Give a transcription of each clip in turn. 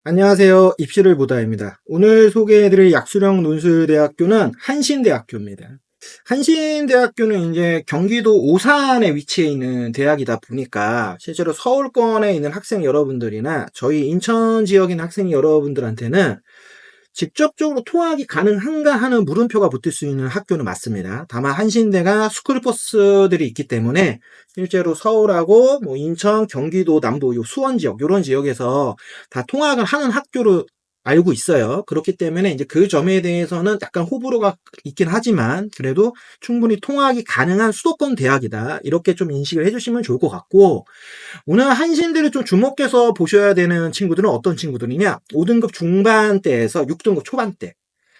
안녕하세요. 입시를 보다입니다. 오늘 소개해드릴 약수령 논술대학교는 한신대학교입니다. 한신대학교는 이제 경기도 오산에 위치해 있는 대학이다 보니까 실제로 서울권에 있는 학생 여러분들이나 저희 인천 지역에 있는 학생 여러분들한테는 직접적으로 통학이 가능한가 하는 물음표가 붙을 수 있는 학교는 맞습니다. 다만 한신대가 스쿨버스들이 있기 때문에 실제로 서울하고 뭐 인천, 경기도 남부, 요 수원 지역, 요런 지역에서 다 통학을 하는 학교로 알고 있어요. 그렇기 때문에 이제 그 점에 대해서는 약간 호불호가 있긴 하지만 그래도 충분히 통학이 가능한 수도권 대학이다. 이렇게 좀 인식을 해주시면 좋을 것 같고, 오늘 한신대를 좀 주목해서 보셔야 되는 친구들은 어떤 친구들이냐? 5등급 중반대에서 6등급 초반대.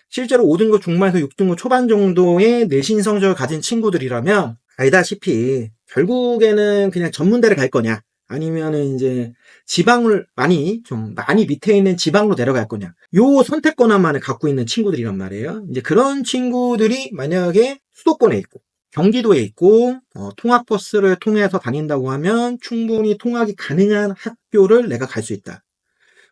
실제로 5등급 중반에서 6등급 초반 정도의 내신 성적을 가진 친구들이라면 알다시피 결국에는 그냥 전문대를 갈 거냐, 아니면은 이제 지방을 많이 밑에 있는 지방으로 내려갈 거냐, 요 선택 권한만을 갖고 있는 친구들이란 말이에요. 이제 그런 친구들이 만약에 수도권에 있고 경기도에 있고 통학버스를 통해서 다닌다고 하면 충분히 통학이 가능한 학교를 내가 갈 수 있다.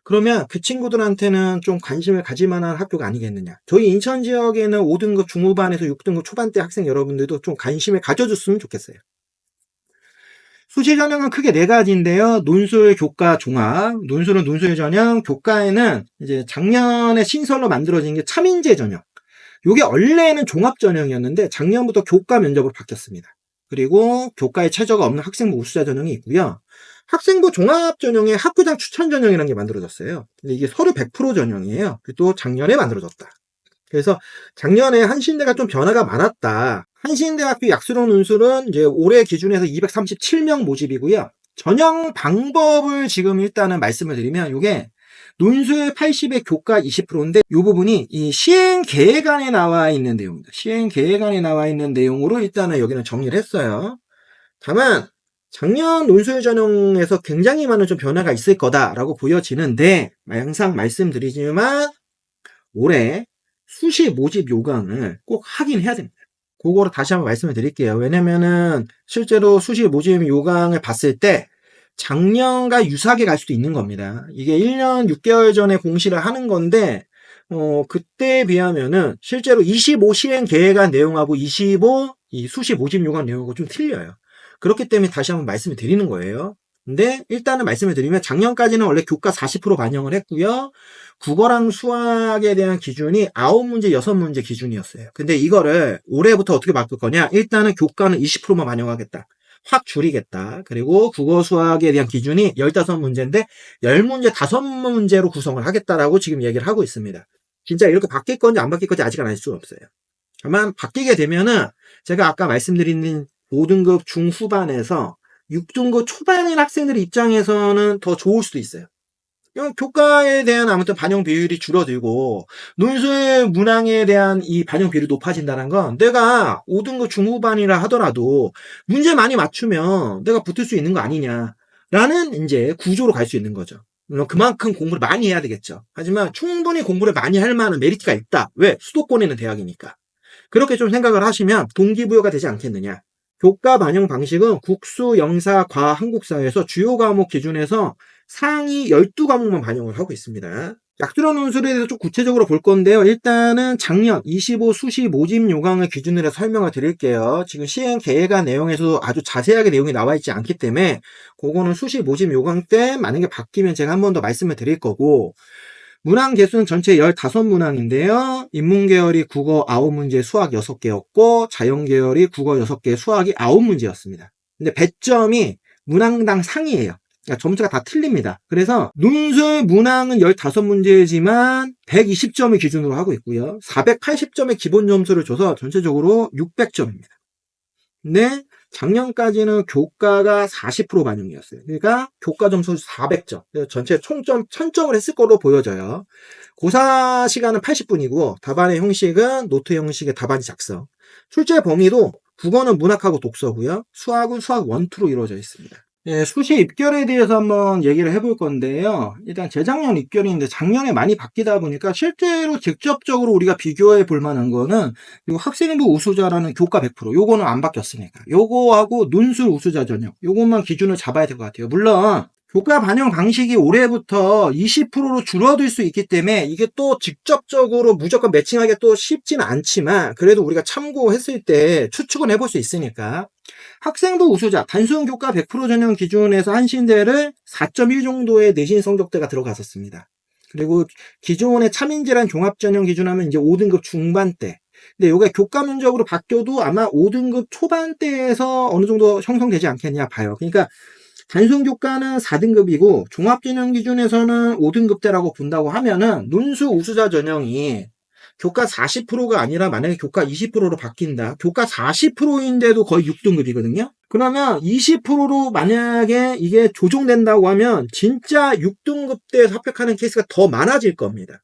그러면 그 친구들한테는 좀 관심을 가질 만한 학교가 아니겠느냐. 저희 인천 지역에는 5등급 중후반에서 6등급 초반대 학생 여러분들도 좀 관심을 가져줬으면 좋겠어요. 수시 전형은 크게 네 가지인데요. 논술, 교과, 종합. 논술은 논술 전형, 교과에는 이제 작년에 신설로 만들어진 게 차민재 전형. 요게 원래는 종합 전형이었는데 작년부터 교과 면접으로 바뀌었습니다. 그리고 교과에 최저가 없는 학생부 우수자 전형이 있고요. 학생부 종합 전형에 학교장 추천 전형이라는 게 만들어졌어요. 근데 이게 서류 100% 전형이에요. 또 작년에 만들어졌다. 그래서 작년에 한신대가 좀 변화가 많았다. 한신대학교 약수령 논술은 이제 올해 기준에서 237명 모집이고요. 전형 방법을 지금 일단은 말씀을 드리면 이게 논술 80에 교과 20%인데 이 부분이 이 시행 계획안에 나와 있는 내용입니다. 시행 계획안에 나와 있는 내용으로 일단은 여기는 정리를 했어요. 다만 작년 논술 전형에서 굉장히 많은 좀 변화가 있을 거다라고 보여지는데, 항상 말씀드리지만 올해 수시 모집 요강을 꼭 확인해야 됩니다. 그거를 다시 한번 말씀을 드릴게요. 왜냐면은 실제로 수시 모집 요강을 봤을 때 작년과 유사하게 갈 수도 있는 겁니다. 이게 1년 6개월 전에 공시를 하는 건데 그때에 비하면은 실제로 25 시행 계획안 내용하고 25 이 수시 모집 요강 내용하고 좀 틀려요. 그렇기 때문에 다시 한번 말씀을 드리는 거예요. 근데 일단은 말씀을 드리면 작년까지는 원래 교과 40% 반영을 했고요. 국어랑 수학에 대한 기준이 9문제, 6문제 기준이었어요. 근데 이거를 올해부터 어떻게 바꿀 거냐? 일단은 교과는 20%만 반영하겠다. 확 줄이겠다. 그리고 국어 수학에 대한 기준이 15문제인데 10문제, 5문제로 구성을 하겠다라고 지금 얘기를 하고 있습니다. 진짜 이렇게 바뀔 건지 안 바뀔 건지 아직은 알 수가 없어요. 다만 바뀌게 되면은 제가 아까 말씀드린 5등급 중후반에서 6등급 초반인 학생들 입장에서는 더 좋을 수도 있어요. 교과에 대한 아무튼 반영 비율이 줄어들고 논술 문항에 대한 이 반영 비율이 높아진다는 건 내가 5등급 중후반이라 하더라도 문제 많이 맞추면 내가 붙을 수 있는 거 아니냐라는 이제 구조로 갈 수 있는 거죠. 물론 그만큼 공부를 많이 해야 되겠죠. 하지만 충분히 공부를 많이 할 만한 메리트가 있다. 왜? 수도권에 있는 대학이니까. 그렇게 좀 생각을 하시면 동기부여가 되지 않겠느냐. 교과 반영 방식은 국수, 영사, 과학, 한국사에서 주요 과목 기준에서 상위 12과목만 반영을 하고 있습니다. 약수령 논술에 대해서 좀 구체적으로 볼 건데요. 일단은 작년 25 수시 모집 요강을 기준으로 해서 설명을 드릴게요. 지금 시행 계획안 내용에서도 아주 자세하게 내용이 나와 있지 않기 때문에 그거는 수시 모집 요강 때 만약에 바뀌면 제가 한 번 더 말씀을 드릴 거고, 문항 개수는 전체 15문항인데요. 인문계열이 국어 9문제, 수학 6개였고 자연계열이 국어 6개, 수학이 9문제였습니다. 근데 배점이 문항당 상이에요. 그러니까 점수가 다 틀립니다. 그래서 논술 문항은 15문제지만 120점을 기준으로 하고 있고요. 480점의 기본 점수를 줘서 전체적으로 600점입니다. 근데 작년까지는 교과가 40% 반영이었어요. 그러니까 교과 점수 400점. 전체 총점 1000점을 했을 거로 보여져요. 고사 시간은 80분이고 답안의 형식은 노트 형식의 답안 작성. 출제 범위도 국어는 문학하고 독서고요. 수학은 수학 1, 2로 이루어져 있습니다. 예, 수시 입결에 대해서 한번 얘기를 해볼 건데요. 일단 재작년 입결인데 작년에 많이 바뀌다 보니까 실제로 직접적으로 우리가 비교해 볼 만한 거는 요 학생부 우수자라는 교과 100%, 요거는 안 바뀌었으니까 요거하고 논술 우수자 전형, 요것만 기준을 잡아야 될 것 같아요. 물론 교과 반영 방식이 올해부터 20%로 줄어들 수 있기 때문에 이게 또 직접적으로 무조건 매칭하기가 또 쉽지는 않지만 그래도 우리가 참고했을 때 추측은 해볼 수 있으니까 학생부 우수자 단순 교과 100% 전형 기준에서 한신대를 4.1 정도의 내신 성적대가 들어갔었습니다. 그리고 기존의 차민지란 종합전형 기준하면 이제 5등급 중반대. 근데 이게 교과 면적으로 바뀌어도 아마 5등급 초반대에서 어느 정도 형성되지 않겠냐 봐요. 그러니까 단순 교과는 4등급이고 종합전형 기준에서는 5등급대라고 본다고 하면은 논술 우수자 전형이 교과 40%가 아니라 만약에 교과 20%로 바뀐다. 교과 40%인데도 거의 6등급이거든요. 그러면 20%로 만약에 이게 조정된다고 하면 진짜 6등급대에서 합격하는 케이스가 더 많아질 겁니다.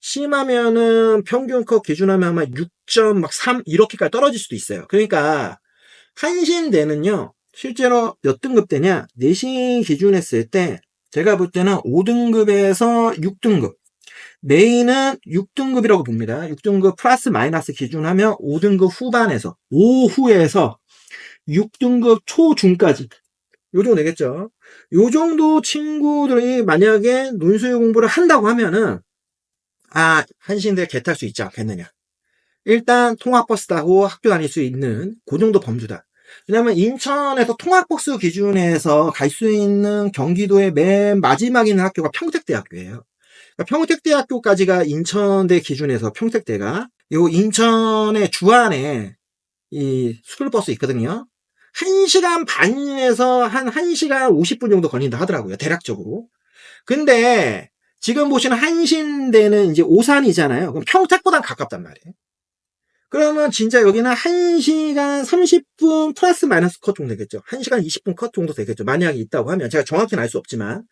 심하면은 평균 컷 기준하면 아마 6.3 이렇게까지 떨어질 수도 있어요. 그러니까 한신대는요. 실제로 몇 등급대냐? 내신 기준 했을 때 제가 볼 때는 5등급에서 6등급. 메인은 6등급이라고 봅니다. 6등급 플러스 마이너스 기준하면 5등급 후반에서 5후에서 6등급 초중까지 요 정도 되겠죠. 요 정도 친구들이 만약에 논술 공부를 한다고 하면은 한신대 개 탈 수 있지 않겠느냐. 일단 통학버스 타고 학교 다닐 수 있는 그 정도 범주다. 왜냐면 인천에서 통학버스 기준에서 갈 수 있는 경기도의 맨 마지막에 있는 학교가 평택대학교예요. 그러니까 평택대학교까지가 인천대 기준에서 평택대가 요 인천의 주안에 이 스쿨버스 있거든요. 1시간 반에서 한 1시간 50분 정도 걸린다 하더라고요. 대략적으로. 근데 지금 보시는 한신대는 이제 오산이잖아요. 그럼 평택보단 가깝단 말이에요. 그러면 진짜 여기는 1시간 30분 플러스 마이너스 컷 정도 되겠죠. 1시간 20분 컷 정도 되겠죠. 만약에 있다고 하면. 제가 정확히는 알 수 없지만.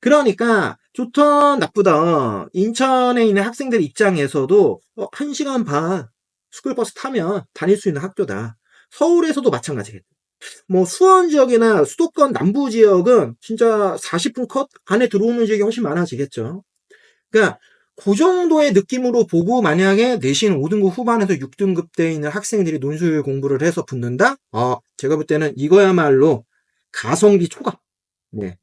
그러니까 좋던 나쁘던 인천에 있는 학생들 입장에서도 1시간 반 스쿨버스 타면 다닐 수 있는 학교다. 서울에서도 마찬가지겠죠. 뭐 수원 지역이나 수도권 남부 지역은 진짜 40분 컷 안에 들어오는 지역이 훨씬 많아지겠죠. 그러니까 그 정도의 느낌으로 보고 만약에 내신 5등급 후반에서 6등급대에 있는 학생들이 논술 공부를 해서 붙는다? 제가 볼 때는 이거야말로 가성비 초과. 네.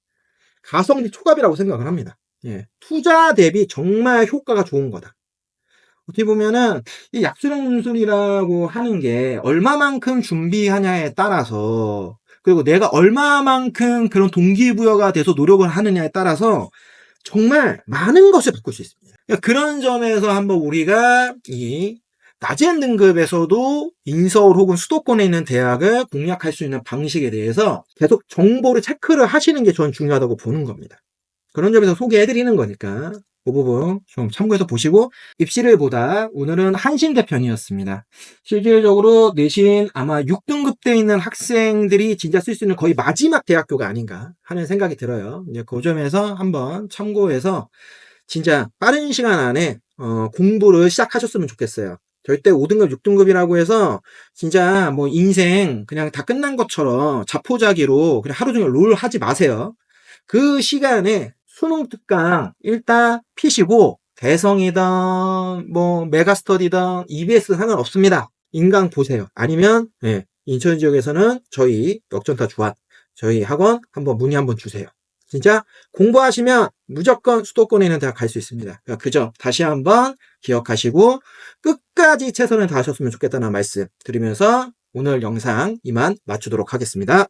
가성비 초과비라고 생각을 합니다. 예. 투자 대비 정말 효과가 좋은 거다. 어떻게 보면은 이 약수령 논술이라고 하는 게 얼마만큼 준비하냐에 따라서 그리고 내가 얼마만큼 그런 동기부여가 돼서 노력을 하느냐에 따라서 정말 많은 것을 바꿀 수 있습니다. 그러니까 그런 점에서 한번 우리가 이 낮은 등급에서도 인서울 혹은 수도권에 있는 대학을 공략할 수 있는 방식에 대해서 계속 정보를 체크를 하시는 게 저는 중요하다고 보는 겁니다. 그런 점에서 소개해드리는 거니까 그 부분 좀 참고해서 보시고 입시를 보다 오늘은 한신대 편이었습니다. 실질적으로 내신 아마 6등급대에 있는 학생들이 진짜 쓸 수 있는 거의 마지막 대학교가 아닌가 하는 생각이 들어요. 이제 그 점에서 한번 참고해서 진짜 빠른 시간 안에 공부를 시작하셨으면 좋겠어요. 절대 5등급, 6등급이라고 해서 진짜 뭐 인생 그냥 다 끝난 것처럼 자포자기로 그냥 하루 종일 롤 하지 마세요. 그 시간에 수능 특강 일단 피시고 대성이든 뭐 메가스터디든 EBS 상관없습니다. 인강 보세요. 아니면 인천 지역에서는 저희 역전타 주한 저희 학원 한번 문의 한번 주세요. 진짜 공부하시면 무조건 수도권에 있는 대학 갈 수 있습니다. 그러니까 그 점 다시 한번 기억하시고 끝까지 최선을 다하셨으면 좋겠다는 말씀 드리면서 오늘 영상 이만 마치도록 하겠습니다.